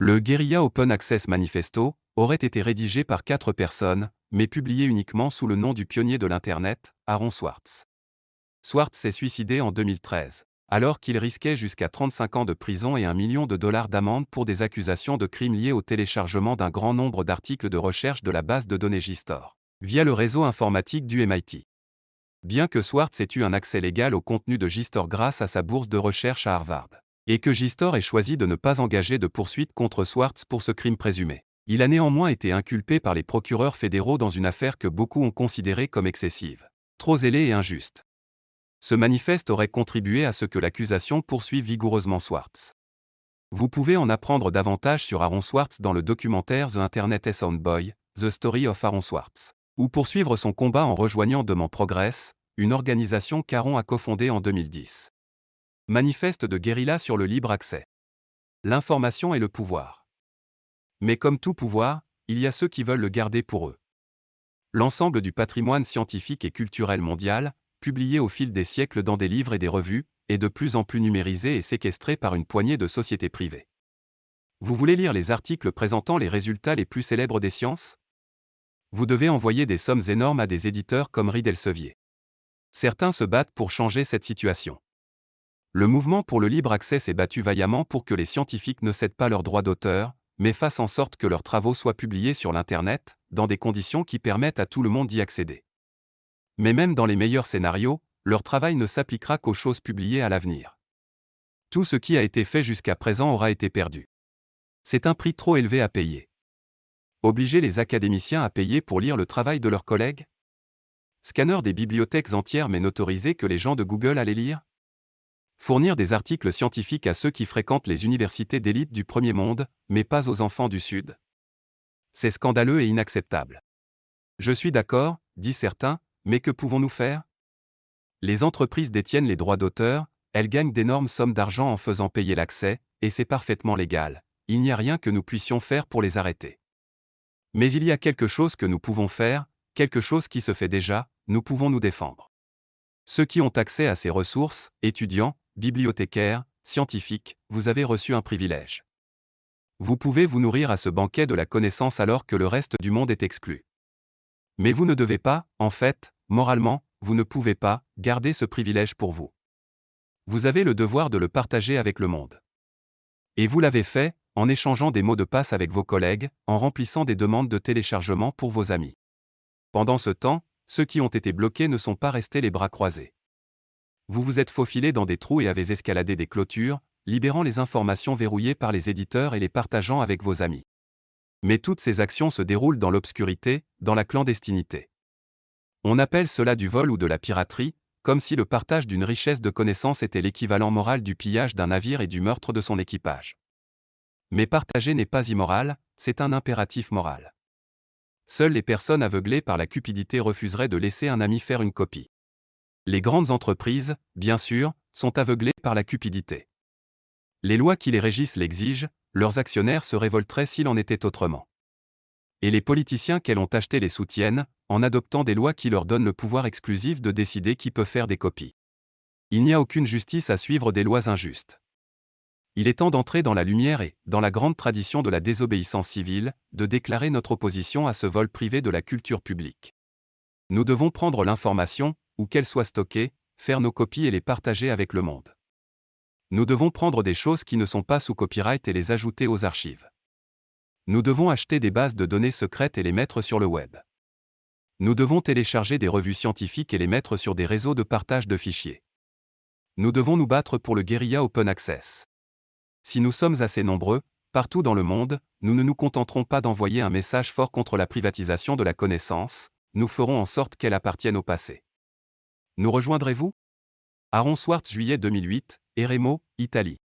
Le Guerilla Open Access Manifesto aurait été rédigé par 4 personnes, mais publié uniquement sous le nom du pionnier de l'Internet, Aaron Swartz. Swartz s'est suicidé en 2013, alors qu'il risquait jusqu'à 35 ans de prison et $1 million d'amende pour des accusations de crimes liés au téléchargement d'un grand nombre d'articles de recherche de la base de données JSTOR, via le réseau informatique du MIT. Bien que Swartz ait eu un accès légal au contenu de JSTOR grâce à sa bourse de recherche à Harvard, et que JSTOR ait choisi de ne pas engager de poursuite contre Swartz pour ce crime présumé, il a néanmoins été inculpé par les procureurs fédéraux dans une affaire que beaucoup ont considérée comme excessive, trop zélée et injuste. Ce manifeste aurait contribué à ce que l'accusation poursuive vigoureusement Swartz. Vous pouvez en apprendre davantage sur Aaron Swartz dans le documentaire The Internet Soundboy, The Story of Aaron Swartz, ou poursuivre son combat en rejoignant Demand Progress, une organisation qu'Aaron a cofondée en 2010. Manifeste de guérilla sur le libre accès. L'information est le pouvoir. Mais comme tout pouvoir, il y a ceux qui veulent le garder pour eux. L'ensemble du patrimoine scientifique et culturel mondial, publié au fil des siècles dans des livres et des revues, est de plus en plus numérisé et séquestré par une poignée de sociétés privées. Vous voulez lire les articles présentant les résultats les plus célèbres des sciences? Vous devez envoyer des sommes énormes à des éditeurs comme Reed Elsevier. Certains se battent pour changer cette situation. Le mouvement pour le libre accès s'est battu vaillamment pour que les scientifiques ne cèdent pas leurs droits d'auteur, mais fassent en sorte que leurs travaux soient publiés sur l'Internet, dans des conditions qui permettent à tout le monde d'y accéder. Mais même dans les meilleurs scénarios, leur travail ne s'appliquera qu'aux choses publiées à l'avenir. Tout ce qui a été fait jusqu'à présent aura été perdu. C'est un prix trop élevé à payer. Obliger les académiciens à payer pour lire le travail de leurs collègues? Scanner des bibliothèques entières mais n'autoriser que les gens de Google à les lire? Fournir des articles scientifiques à ceux qui fréquentent les universités d'élite du premier monde, mais pas aux enfants du Sud? C'est scandaleux et inacceptable. Je suis d'accord, disent certains, mais que pouvons-nous faire? Les entreprises détiennent les droits d'auteur, elles gagnent d'énormes sommes d'argent en faisant payer l'accès, et c'est parfaitement légal. Il n'y a rien que nous puissions faire pour les arrêter. Mais il y a quelque chose que nous pouvons faire, quelque chose qui se fait déjà, nous pouvons nous défendre. Ceux qui ont accès à ces ressources, étudiants, bibliothécaires, scientifiques, vous avez reçu un privilège. Vous pouvez vous nourrir à ce banquet de la connaissance alors que le reste du monde est exclu. Mais vous ne devez pas, en fait, moralement, vous ne pouvez pas, garder ce privilège pour vous. Vous avez le devoir de le partager avec le monde. Et vous l'avez fait, en échangeant des mots de passe avec vos collègues, en remplissant des demandes de téléchargement pour vos amis. Pendant ce temps, ceux qui ont été bloqués ne sont pas restés les bras croisés. Vous vous êtes faufilés dans des trous et avez escaladé des clôtures, libérant les informations verrouillées par les éditeurs et les partageant avec vos amis. Mais toutes ces actions se déroulent dans l'obscurité, dans la clandestinité. On appelle cela du vol ou de la piraterie, comme si le partage d'une richesse de connaissances était l'équivalent moral du pillage d'un navire et du meurtre de son équipage. Mais partager n'est pas immoral, c'est un impératif moral. Seules les personnes aveuglées par la cupidité refuseraient de laisser un ami faire une copie. Les grandes entreprises, bien sûr, sont aveuglées par la cupidité. Les lois qui les régissent l'exigent, leurs actionnaires se révolteraient s'il en était autrement. Et les politiciens qu'elles ont achetés les soutiennent, en adoptant des lois qui leur donnent le pouvoir exclusif de décider qui peut faire des copies. Il n'y a aucune justice à suivre des lois injustes. Il est temps d'entrer dans la lumière et, dans la grande tradition de la désobéissance civile, de déclarer notre opposition à ce vol privé de la culture publique. Nous devons prendre l'information, où qu'elle soit stockée, faire nos copies et les partager avec le monde. Nous devons prendre des choses qui ne sont pas sous copyright et les ajouter aux archives. Nous devons acheter des bases de données secrètes et les mettre sur le web. Nous devons télécharger des revues scientifiques et les mettre sur des réseaux de partage de fichiers. Nous devons nous battre pour le Guerilla Open Access. Si nous sommes assez nombreux, partout dans le monde, nous ne nous contenterons pas d'envoyer un message fort contre la privatisation de la connaissance, nous ferons en sorte qu'elle appartienne au passé. Nous rejoindrez-vous? Aaron Swartz, juillet 2008, Eremo, Italie.